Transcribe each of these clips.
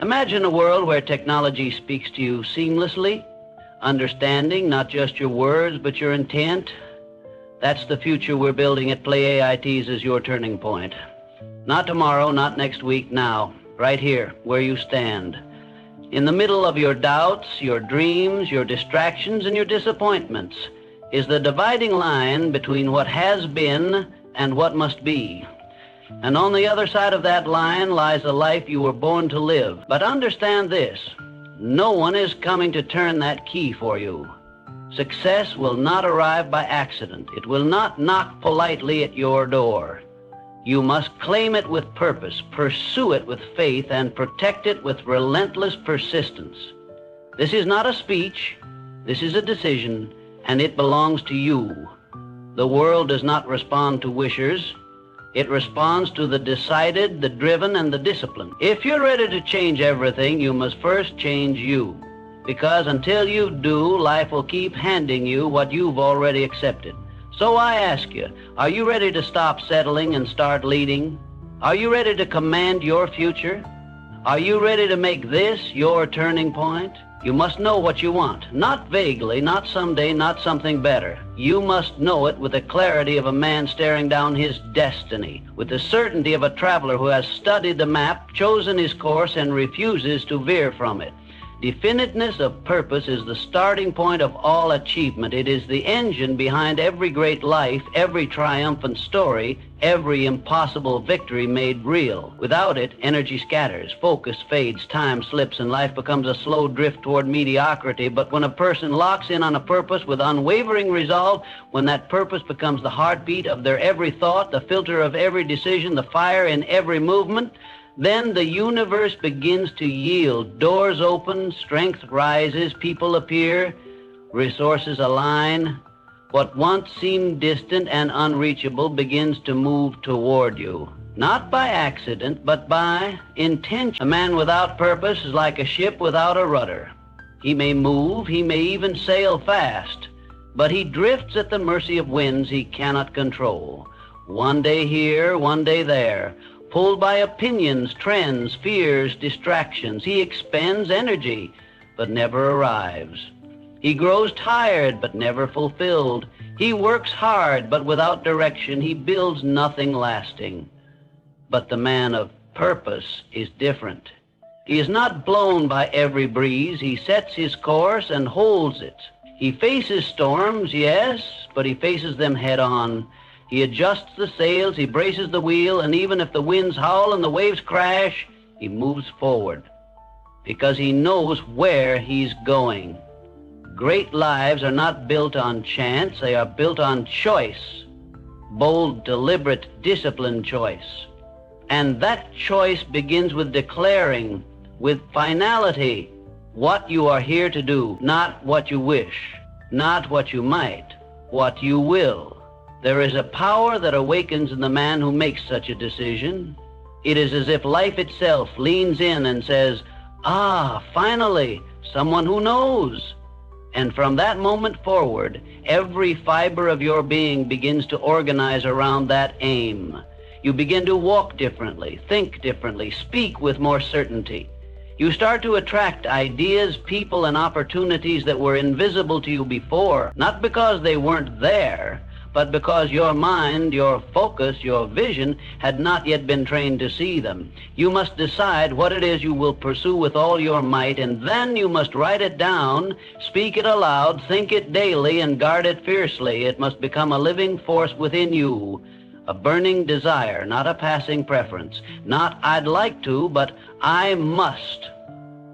Imagine a world where technology speaks to you seamlessly, understanding not just your words but your intent. That's the future we're building at Play AITs as your turning point. Not tomorrow, not next week, now, right here, where you stand. In the middle of your doubts, your dreams, your distractions, and your disappointments is the dividing line between what has been and what must be. And on the other side of that line lies a life you were born to live. But understand this, no one is coming to turn that key for you. Success will not arrive by accident. It will not knock politely at your door. You must claim it with purpose, pursue it with faith, and protect it with relentless persistence. This is not a speech, this is a decision, and it belongs to you. The world does not respond to wishers. It responds to the decided, the driven, and the disciplined. If you're ready to change everything, you must first change you. Because until you do, life will keep handing you what you've already accepted. So I ask you, are you ready to stop settling and start leading? Are you ready to command your future? Are you ready to make this your turning point? You must know what you want, not vaguely, not someday, not something better. You must know it with the clarity of a man staring down his destiny, with the certainty of a traveler who has studied the map, chosen his course, and refuses to veer from it. Definiteness of purpose is the starting point of all achievement. It is the engine behind every great life, every triumphant story, every impossible victory made real. Without it, energy scatters, focus fades, time slips, and life becomes a slow drift toward mediocrity. But when a person locks in on a purpose with unwavering resolve, when that purpose becomes the heartbeat of their every thought, the filter of every decision, the fire in every movement, then the universe begins to yield. Doors open, strength rises, people appear, resources align. What once seemed distant and unreachable begins to move toward you. Not by accident, but by intention. A man without purpose is like a ship without a rudder. He may move, he may even sail fast, but he drifts at the mercy of winds he cannot control. One day here, one day there. Pulled by opinions, trends, fears, distractions, he expends energy, but never arrives. He grows tired, but never fulfilled. He works hard, but without direction, he builds nothing lasting. But the man of purpose is different. He is not blown by every breeze. He sets his course and holds it. He faces storms, yes, but he faces them head on. He adjusts the sails, he braces the wheel, and even if the winds howl and the waves crash, he moves forward because he knows where he's going. Great lives are not built on chance, they are built on choice. Bold, deliberate, disciplined choice. And that choice begins with declaring, with finality, what you are here to do, not what you wish, not what you might, what you will. There is a power that awakens in the man who makes such a decision. It is as if life itself leans in and says, "Ah, finally, someone who knows." And from that moment forward, every fiber of your being begins to organize around that aim. You begin to walk differently, think differently, speak with more certainty. You start to attract ideas, people, and opportunities that were invisible to you before, not because they weren't there, but because your mind, your focus, your vision had not yet been trained to see them. You must decide what it is you will pursue with all your might, and then you must write it down, speak it aloud, think it daily, and guard it fiercely. It must become a living force within you, a burning desire, not a passing preference. Not "I'd like to," but "I must."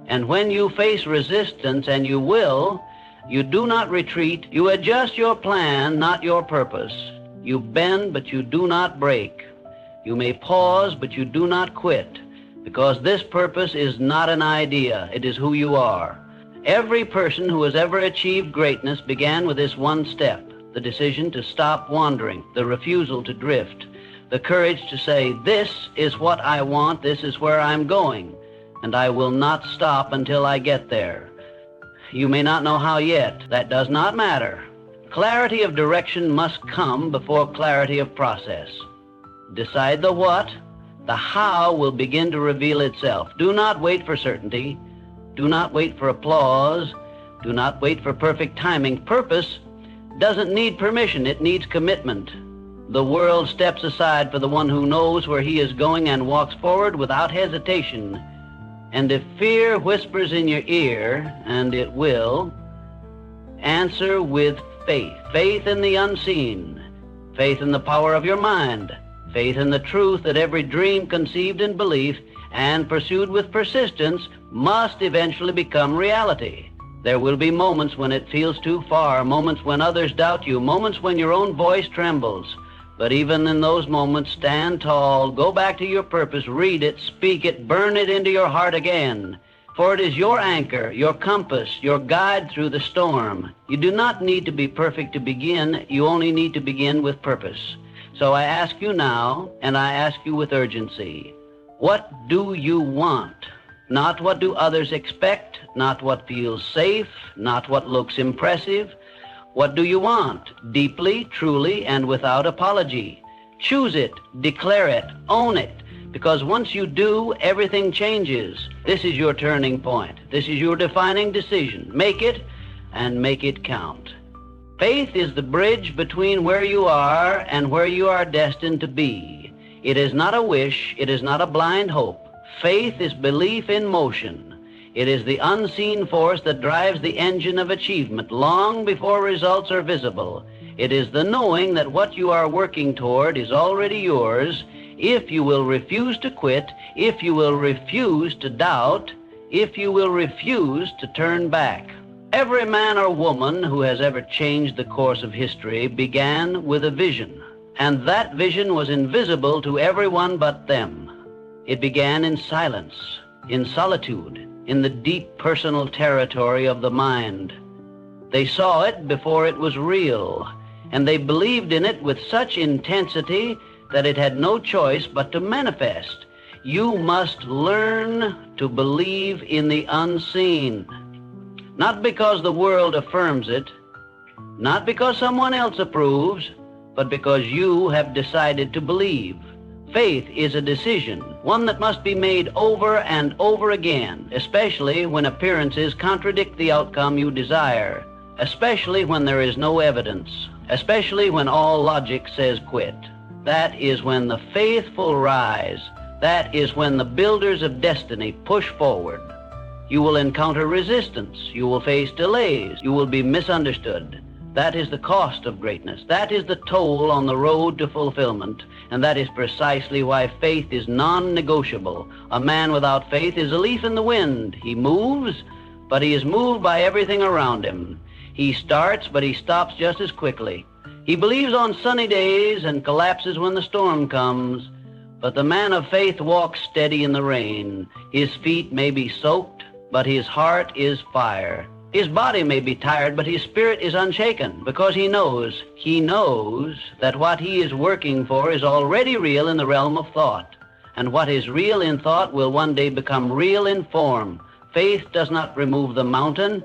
And when you face resistance, and you will, you do not retreat. You adjust your plan, not your purpose. You bend, but you do not break. You may pause, but you do not quit, because this purpose is not an idea. It is who you are. Every person who has ever achieved greatness began with this one step, the decision to stop wandering, the refusal to drift, the courage to say, "This is what I want, this is where I'm going, and I will not stop until I get there." You may not know how yet. That does not matter. Clarity of direction must come before clarity of process. Decide the what, The how will begin to reveal itself. Do not wait for certainty. Do not wait for applause. Do not wait for perfect timing. Purpose doesn't need permission. It needs commitment. The world steps aside for the one who knows where he is going and walks forward without hesitation. And if fear whispers in your ear, and it will, answer with faith. Faith in the unseen. Faith in the power of your mind. Faith in the truth that every dream conceived in belief and pursued with persistence must eventually become reality. There will be moments when it feels too far, moments when others doubt you, moments when your own voice trembles. But even in those moments, stand tall, go back to your purpose, read it, speak it, burn it into your heart again. For it is your anchor, your compass, your guide through the storm. You do not need to be perfect to begin. You only need to begin with purpose. So I ask you now, and I ask you with urgency, what do you want? Not what do others expect, not what feels safe, not what looks impressive. What do you want? Deeply, truly, and without apology. Choose it, declare it, own it, because once you do, everything changes. This is your turning point. This is your defining decision. Make it, and make it count. Faith is the bridge between where you are and where you are destined to be. It is not a wish. It is not a blind hope. Faith is belief in motion. It is the unseen force that drives the engine of achievement long before results are visible. It is the knowing that what you are working toward is already yours if you will refuse to quit, if you will refuse to doubt, if you will refuse to turn back. Every man or woman who has ever changed the course of history began with a vision, and that vision was invisible to everyone but them. It began in silence, in solitude, in the deep personal territory of the mind. They saw it before it was real, and they believed in it with such intensity that it had no choice but to manifest. You must learn to believe in the unseen. Not because the world affirms it, not because someone else approves, but because you have decided to believe. Faith is a decision, one that must be made over and over again, especially when appearances contradict the outcome you desire, especially when there is no evidence, especially when all logic says quit. That is when the faithful rise. That is when the builders of destiny push forward. You will encounter resistance. You will face delays. You will be misunderstood. That is the cost of greatness. That is the toll on the road to fulfillment. And that is precisely why faith is non-negotiable. A man without faith is a leaf in the wind. He moves, but he is moved by everything around him. He starts, but he stops just as quickly. He believes on sunny days and collapses when the storm comes. But the man of faith walks steady in the rain. His feet may be soaked, but his heart is fire. His body may be tired, but his spirit is unshaken, because he knows that what he is working for is already real in the realm of thought. And what is real in thought will one day become real in form. Faith does not remove the mountain.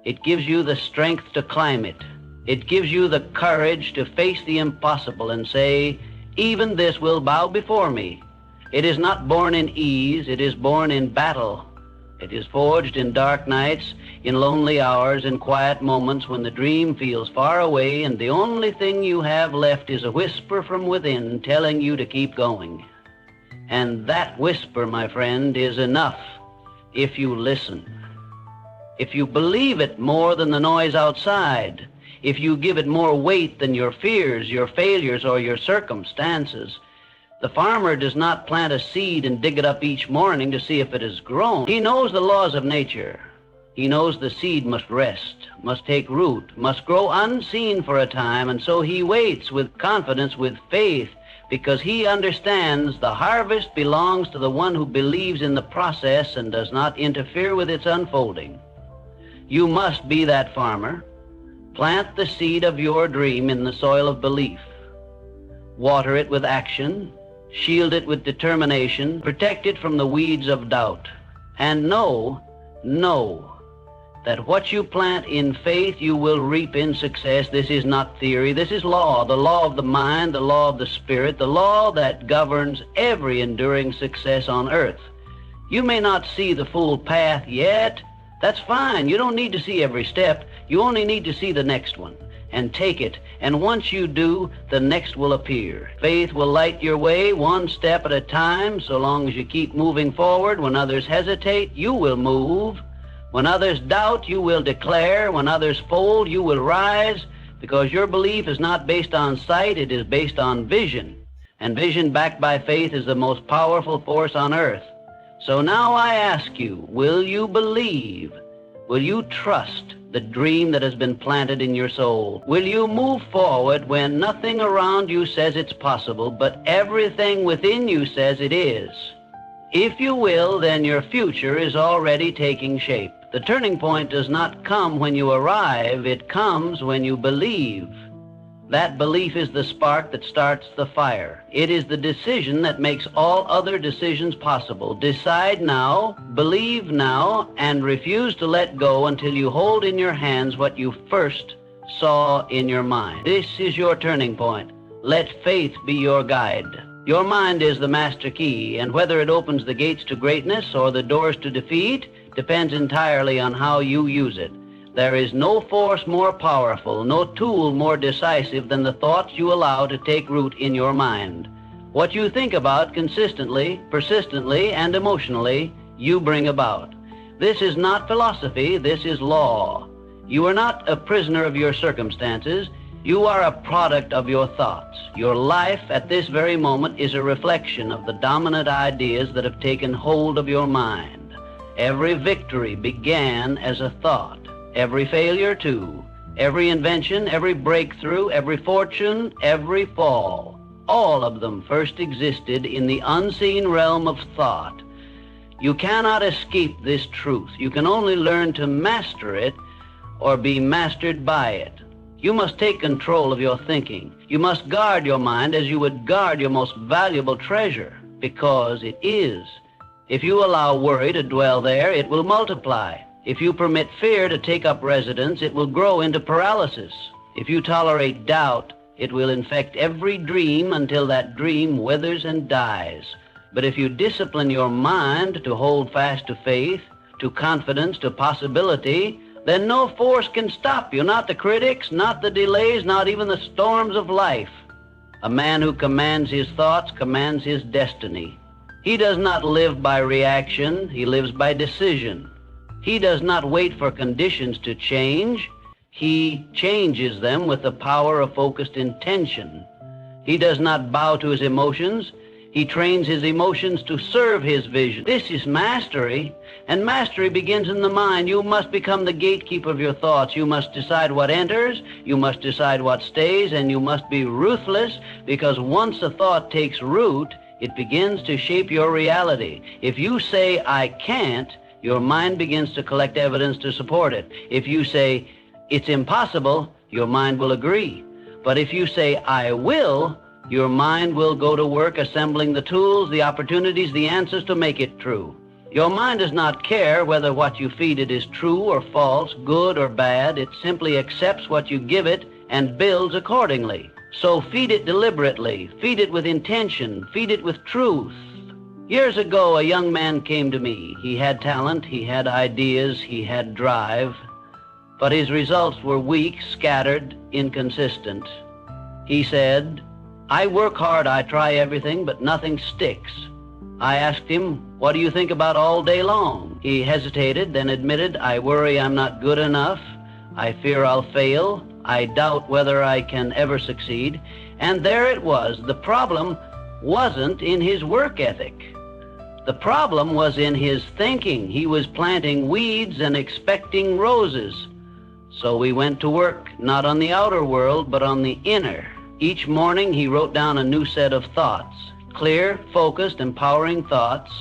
It gives you the strength to climb it. It gives you the courage to face the impossible and say, even this will bow before me. It is not born in ease. It is born in battle. It is forged in dark nights, in lonely hours, in quiet moments when the dream feels far away and the only thing you have left is a whisper from within telling you to keep going. And that whisper, my friend, is enough if you listen. If you believe it more than the noise outside, if you give it more weight than your fears, your failures, or your circumstances. The farmer does not plant a seed and dig it up each morning to see if it has grown. He knows the laws of nature. He knows the seed must rest, must take root, must grow unseen for a time, and so he waits with confidence, with faith, because he understands the harvest belongs to the one who believes in the process and does not interfere with its unfolding. You must be that farmer. Plant the seed of your dream in the soil of belief. Water it with action. Shield it with determination. Protect it from the weeds of doubt. And know that what you plant in faith you will reap in success. This is not theory, this is law, the law of the mind, the law of the spirit, the law that governs every enduring success on earth. You may not see the full path yet. That's fine. You don't need to see every step. You only need to see the next one and take it. And once you do, the next will appear. Faith will light your way one step at a time. So long as you keep moving forward, when others hesitate, you will move. When others doubt, you will declare. When others fold, you will rise, because your belief is not based on sight, it is based on vision. And vision backed by faith is the most powerful force on earth. So now I ask you, will you believe? Will you trust the dream that has been planted in your soul? Will you move forward when nothing around you says it's possible, but everything within you says it is? If you will, then your future is already taking shape. The turning point does not come when you arrive, it comes when you believe. That belief is the spark that starts the fire. It is the decision that makes all other decisions possible. Decide now, believe now, and refuse to let go until you hold in your hands what you first saw in your mind. This is your turning point. Let faith be your guide. Your mind is the master key, and whether it opens the gates to greatness or the doors to defeat depends entirely on how you use it. There is no force more powerful, no tool more decisive than the thoughts you allow to take root in your mind. What you think about consistently, persistently, and emotionally, you bring about. This is not philosophy, this is law. You are not a prisoner of your circumstances. You are a product of your thoughts. Your life at this very moment is a reflection of the dominant ideas that have taken hold of your mind. Every victory began as a thought. Every failure, too. Every invention, every breakthrough, every fortune, every fall. All of them first existed in the unseen realm of thought. You cannot escape this truth. You can only learn to master it or be mastered by it. You must take control of your thinking. You must guard your mind as you would guard your most valuable treasure, because it is. If you allow worry to dwell there, it will multiply. If you permit fear to take up residence, it will grow into paralysis. If you tolerate doubt, it will infect every dream until that dream withers and dies. But if you discipline your mind to hold fast to faith, to confidence, to possibility, then no force can stop you, not the critics, not the delays, not even the storms of life. A man who commands his thoughts commands his destiny. He does not live by reaction, he lives by decision. He does not wait for conditions to change. He changes them with the power of focused intention. He does not bow to his emotions. He trains his emotions to serve his vision. This is mastery, and mastery begins in the mind. You must become the gatekeeper of your thoughts. You must decide what enters, you must decide what stays, and you must be ruthless, because once a thought takes root, it begins to shape your reality. If you say, I can't, your mind begins to collect evidence to support it. If you say, it's impossible, your mind will agree. But if you say, I will, your mind will go to work assembling the tools, the opportunities, the answers to make it true. Your mind does not care whether what you feed it is true or false, good or bad. It simply accepts what you give it and builds accordingly. So feed it deliberately, feed it with intention, feed it with truth. Years ago, a young man came to me. He had talent, he had ideas, he had drive, but his results were weak, scattered, inconsistent. He said, I work hard, I try everything, but nothing sticks. I asked him, what do you think about all day long? He hesitated, then admitted, I worry I'm not good enough. I fear I'll fail. I doubt whether I can ever succeed. And there it was. The problem wasn't in his work ethic. The problem was in his thinking. He was planting weeds and expecting roses. So we went to work, not on the outer world, but on the inner. Each morning he wrote down a new set of thoughts, clear, focused, empowering thoughts.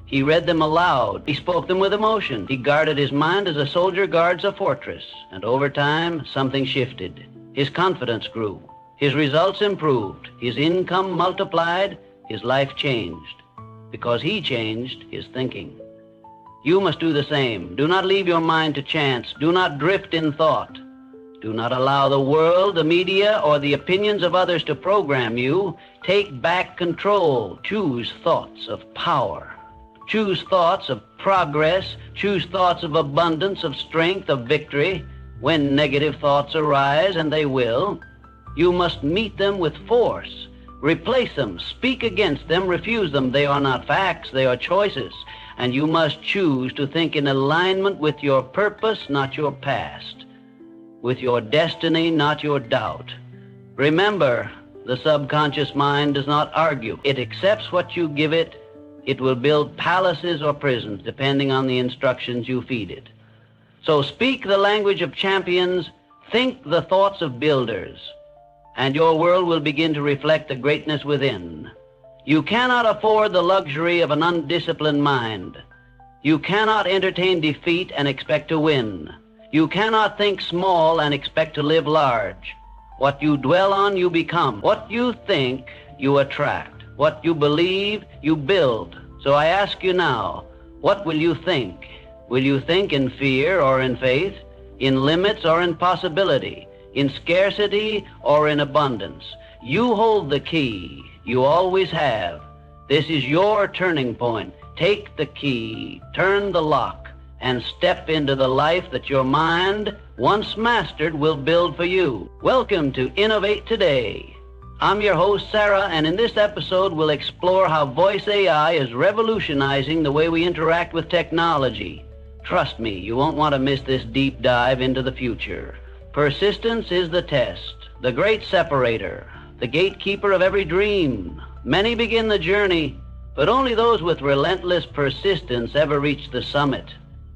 He read them aloud. He spoke them with emotion. He guarded his mind as a soldier guards a fortress. And over time, something shifted. His confidence grew. His results improved. His income multiplied. His life changed. Because he changed his thinking. You must do the same. Do not leave your mind to chance. Do not drift in thought. Do not allow the world, the media, or the opinions of others to program you. Take back control. Choose thoughts of power. Choose thoughts of progress. Choose thoughts of abundance, of strength, of victory. When negative thoughts arise, and they will, you must meet them with force. Replace them. Speak against them. Refuse them. They are not facts. They are choices. And you must choose to think in alignment with your purpose, not your past. With your destiny, not your doubt. Remember, the subconscious mind does not argue. It accepts what you give it. It will build palaces or prisons, depending on the instructions you feed it. So speak the language of champions, think the thoughts of builders, and your world will begin to reflect the greatness within. You cannot afford the luxury of an undisciplined mind. You cannot entertain defeat and expect to win. You cannot think small and expect to live large. What you dwell on, you become. What you think, you attract. What you believe, you build. So I ask you now, what will you think? Will you think in fear or in faith, in limits or in possibility, in scarcity or in abundance? You hold the key. You always have. This is your turning point. Take the key, turn the lock, and step into the life that your mind, once mastered, will build for you. Welcome to Innovate Today. I'm your host, Sarah, and in this episode we'll explore how voice AI is revolutionizing the way we interact with technology. Trust me, you won't want to miss this deep dive into the future. Persistence is the test, the great separator, the gatekeeper of every dream. Many begin the journey, but only those with relentless persistence ever reach the summit.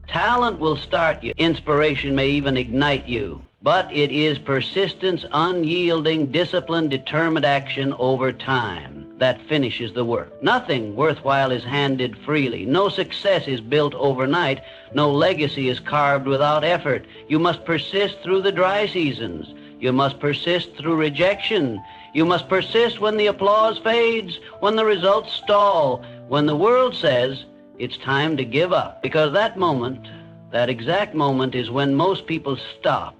Talent will start you. Inspiration may even ignite you. But it is persistence, unyielding, disciplined, determined action over time that finishes the work. Nothing worthwhile is handed freely. No success is built overnight. No legacy is carved without effort. You must persist through the dry seasons. You must persist through rejection. You must persist when the applause fades, when the results stall, when the world says it's time to give up. Because that moment, that exact moment, is when most people stop.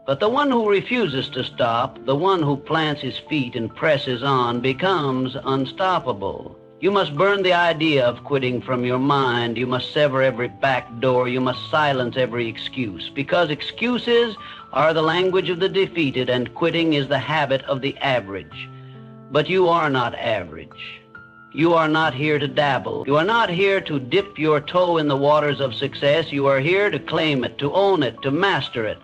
But the one who refuses to stop, the one who plants his feet and presses on, becomes unstoppable. You must burn the idea of quitting from your mind. You must sever every back door. You must silence every excuse, because excuses are the language of the defeated and quitting is the habit of the average. But you are not average. You are not here to dabble. You are not here to dip your toe in the waters of success. You are here to claim it, to own it, to master it.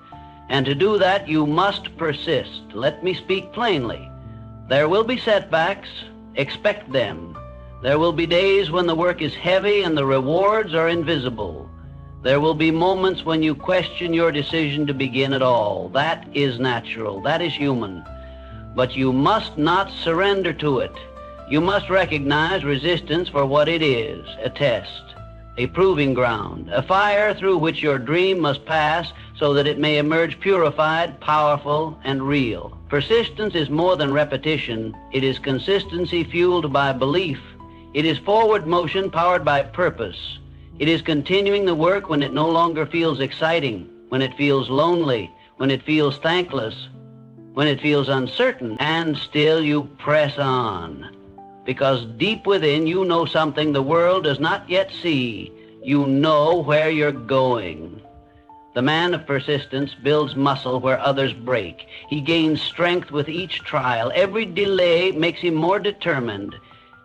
And to do that, you must persist. Let me speak plainly. There will be setbacks. Expect them. There will be days when the work is heavy and the rewards are invisible. There will be moments when you question your decision to begin at all. That is natural. That is human. But you must not surrender to it. You must recognize resistance for what it is, a test, a proving ground, a fire through which your dream must pass so that it may emerge purified, powerful, and real. Persistence is more than repetition. It is consistency fueled by belief. It is forward motion powered by purpose. It is continuing the work when it no longer feels exciting, when it feels lonely, when it feels thankless, when it feels uncertain, and still you press on. Because deep within you know something the world does not yet see. You know where you're going. The man of persistence builds muscle where others break. He gains strength with each trial. Every delay makes him more determined.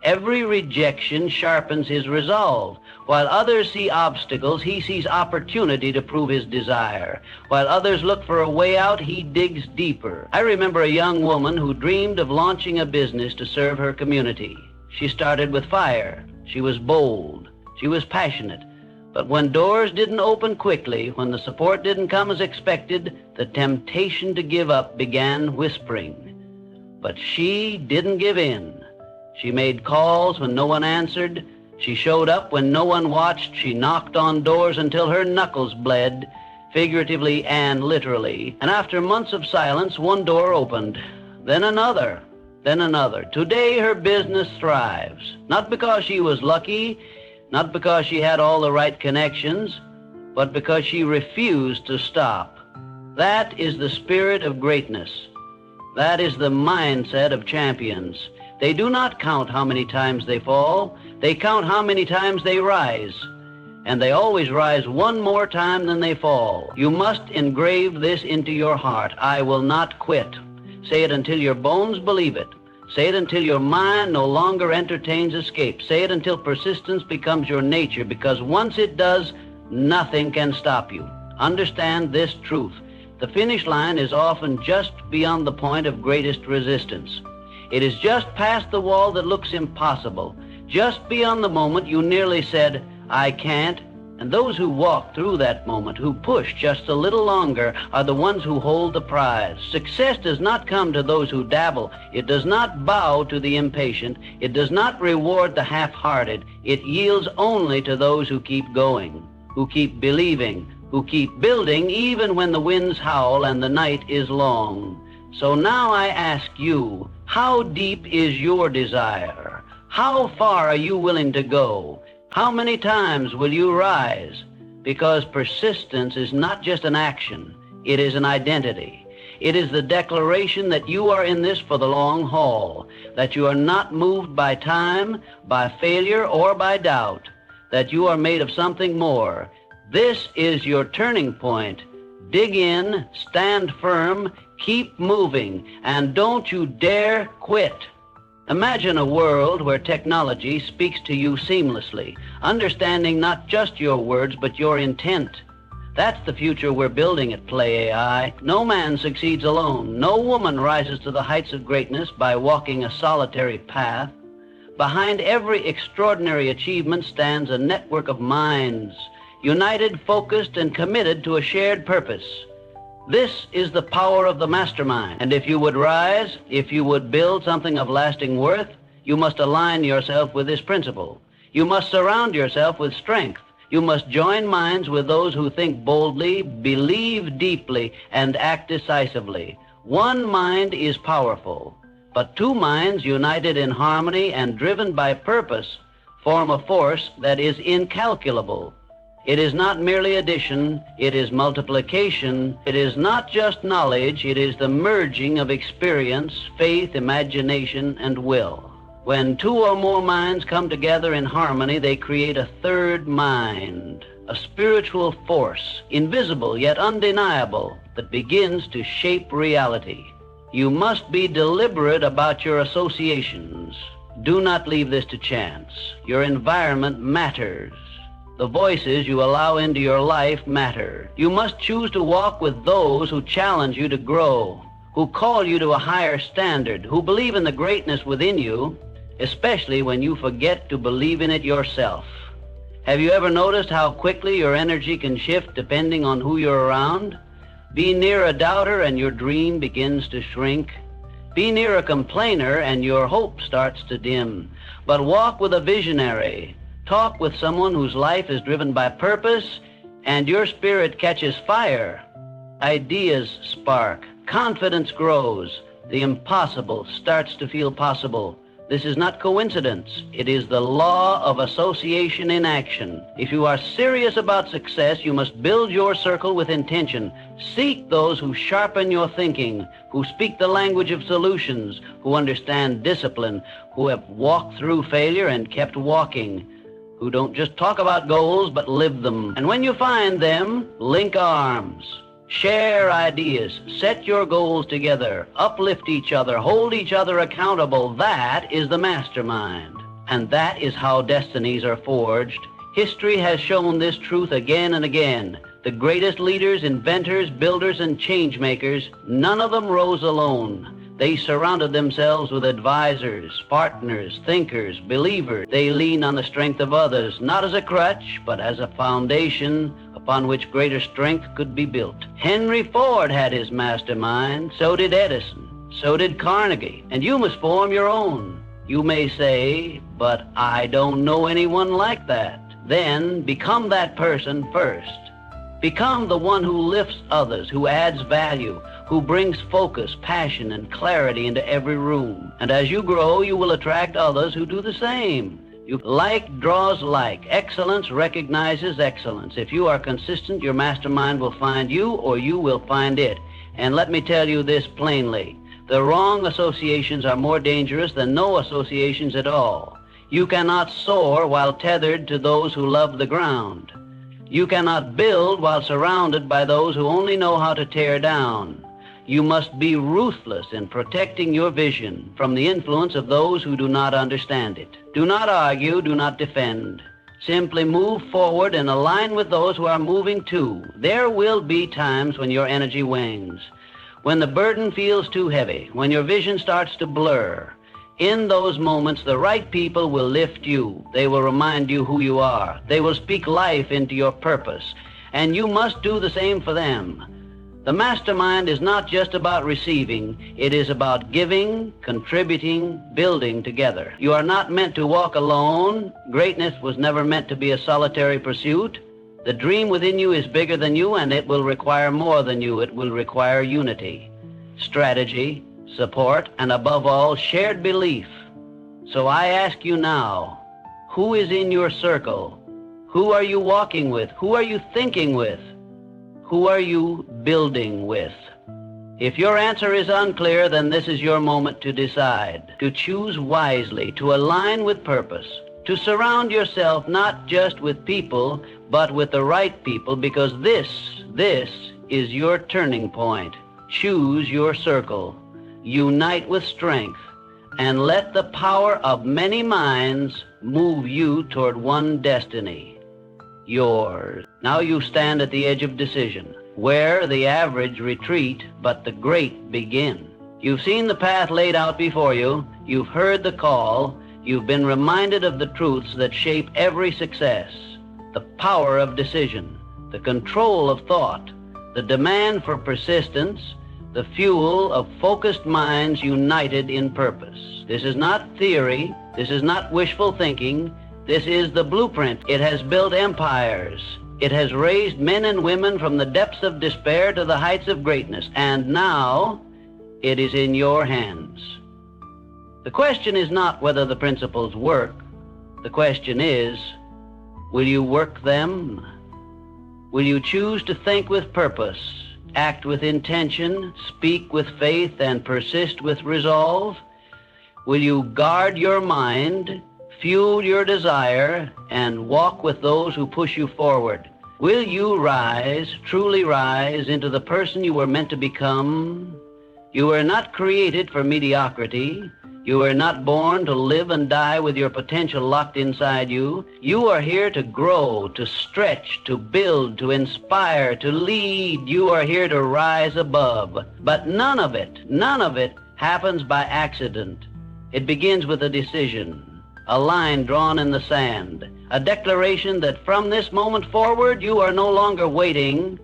Every rejection sharpens his resolve. While others see obstacles, he sees opportunity to prove his desire. While others look for a way out, he digs deeper. I remember a young woman who dreamed of launching a business to serve her community. She started with fire. She was bold. She was passionate. But when doors didn't open quickly, when the support didn't come as expected, the temptation to give up began whispering. But she didn't give in. She made calls when no one answered. She showed up when no one watched. She knocked on doors until her knuckles bled, figuratively and literally. And after months of silence, one door opened, then another, then another. Today her business thrives, not because she was lucky, not because she had all the right connections, but because she refused to stop. That is the spirit of greatness. That is the mindset of champions. They do not count how many times they fall. They count how many times they rise. And they always rise one more time than they fall. You must engrave this into your heart. I will not quit. Say it until your bones believe it. Say it until your mind no longer entertains escape. Say it until persistence becomes your nature, because once it does, nothing can stop you. Understand this truth. The finish line is often just beyond the point of greatest resistance. It is just past the wall that looks impossible, just beyond the moment you nearly said, I can't. And those who walk through that moment, who push just a little longer, are the ones who hold the prize. Success does not come to those who dabble. It does not bow to the impatient. It does not reward the half-hearted. It yields only to those who keep going, who keep believing, who keep building even when the winds howl and the night is long. So now I ask you, how deep is your desire? How far are you willing to go? How many times will you rise? Because persistence is not just an action, it is an identity. It is the declaration that you are in this for the long haul, that you are not moved by time, by failure, or by doubt, that you are made of something more. This is your turning point. Dig in, stand firm, keep moving, and don't you dare quit. Imagine a world where technology speaks to you seamlessly, understanding not just your words, but your intent. That's the future we're building at Play AI. No man succeeds alone. No woman rises to the heights of greatness by walking a solitary path. Behind every extraordinary achievement stands a network of minds, united, focused, and committed to a shared purpose. This is the power of the mastermind. And if you would rise, if you would build something of lasting worth, you must align yourself with this principle. You must surround yourself with strength. You must join minds with those who think boldly, believe deeply, and act decisively. One mind is powerful, but two minds united in harmony and driven by purpose form a force that is incalculable. It is not merely addition, it is multiplication. It is not just knowledge, it is the merging of experience, faith, imagination, and will. When two or more minds come together in harmony, they create a third mind, a spiritual force, invisible yet undeniable, that begins to shape reality. You must be deliberate about your associations. Do not leave this to chance. Your environment matters. The voices you allow into your life matter. You must choose to walk with those who challenge you to grow, who call you to a higher standard, who believe in the greatness within you, especially when you forget to believe in it yourself. Have you ever noticed how quickly your energy can shift depending on who you're around? Be near a doubter and your dream begins to shrink. Be near a complainer and your hope starts to dim. But walk with a visionary. Talk with someone whose life is driven by purpose and your spirit catches fire. Ideas spark. Confidence grows. The impossible starts to feel possible. This is not coincidence. It is the law of association in action. If you are serious about success, you must build your circle with intention. Seek those who sharpen your thinking, who speak the language of solutions, who understand discipline, who have walked through failure and kept walking, who don't just talk about goals, but live them. And when you find them, link arms. Share ideas. Set your goals together. Uplift each other. Hold each other accountable. That is the mastermind. And that is how destinies are forged. History has shown this truth again and again. The greatest leaders, inventors, builders, and change makers, none of them rose alone. They surrounded themselves with advisors, partners, thinkers, believers. They lean on the strength of others, not as a crutch, but as a foundation upon which greater strength could be built. Henry Ford had his mastermind, so did Edison, so did Carnegie, and you must form your own. You may say, but I don't know anyone like that. Then become that person first. Become the one who lifts others, who adds value, who brings focus, passion, and clarity into every room. And as you grow, you will attract others who do the same. Like draws like. Excellence recognizes excellence. If you are consistent, your mastermind will find you or you will find it. And let me tell you this plainly. The wrong associations are more dangerous than no associations at all. You cannot soar while tethered to those who love the ground. You cannot build while surrounded by those who only know how to tear down. You must be ruthless in protecting your vision from the influence of those who do not understand it. Do not argue, do not defend. Simply move forward and align with those who are moving too. There will be times when your energy wanes, when the burden feels too heavy, when your vision starts to blur. In those moments, the right people will lift you. They will remind you who you are. They will speak life into your purpose, and you must do the same for them. The mastermind is not just about receiving, it is about giving, contributing, building together. You are not meant to walk alone. Greatness was never meant to be a solitary pursuit. The dream within you is bigger than you, and it will require more than you. It will require unity, strategy, support, and above all, shared belief. So I ask you now, who is in your circle? Who are you walking with? Who are you thinking with? Who are you building with? If your answer is unclear, then this is your moment to decide, to choose wisely, to align with purpose, to surround yourself not just with people, but with the right people, because this is your turning point. Choose your circle, unite with strength, and let the power of many minds move you toward one destiny. Yours. Now you stand at the edge of decision, where the average retreat, but the great begin. You've seen the path laid out before you. You've heard the call. You've been reminded of the truths that shape every success. The power of decision, the control of thought, the demand for persistence, the fuel of focused minds united in purpose. This is not theory. This is not wishful thinking. This is the blueprint. It has built empires. It has raised men and women from the depths of despair to the heights of greatness. And now it is in your hands. The question is not whether the principles work. The question is, will you work them? Will you choose to think with purpose, act with intention, speak with faith, and persist with resolve? Will you guard your mind, fuel your desire, and walk with those who push you forward? Will you rise, truly rise, into the person you were meant to become? You were not created for mediocrity. You were not born to live and die with your potential locked inside you. You are here to grow, to stretch, to build, to inspire, to lead. You are here to rise above. But none of it happens by accident. It begins with a decision, a line drawn in the sand, a declaration that from this moment forward, you are no longer waiting.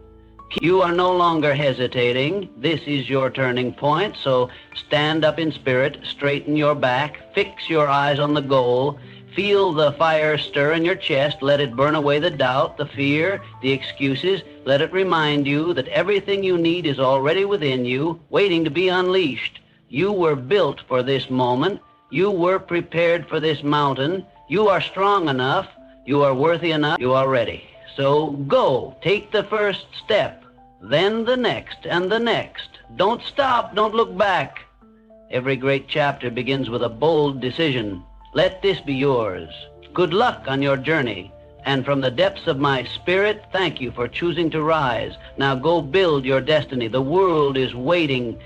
You are no longer hesitating. This is your turning point. So stand up in spirit, straighten your back, fix your eyes on the goal, feel the fire stir in your chest, let it burn away the doubt, the fear, the excuses. Let it remind you that everything you need is already within you, waiting to be unleashed. You were built for this moment. You were prepared for this mountain. You are strong enough. You are worthy enough. You are ready. So go, take the first step, then the next and the next. Don't stop, don't look back. Every great chapter begins with a bold decision. Let this be yours. Good luck on your journey. And from the depths of my spirit, thank you for choosing to rise. Now go build your destiny. The world is waiting.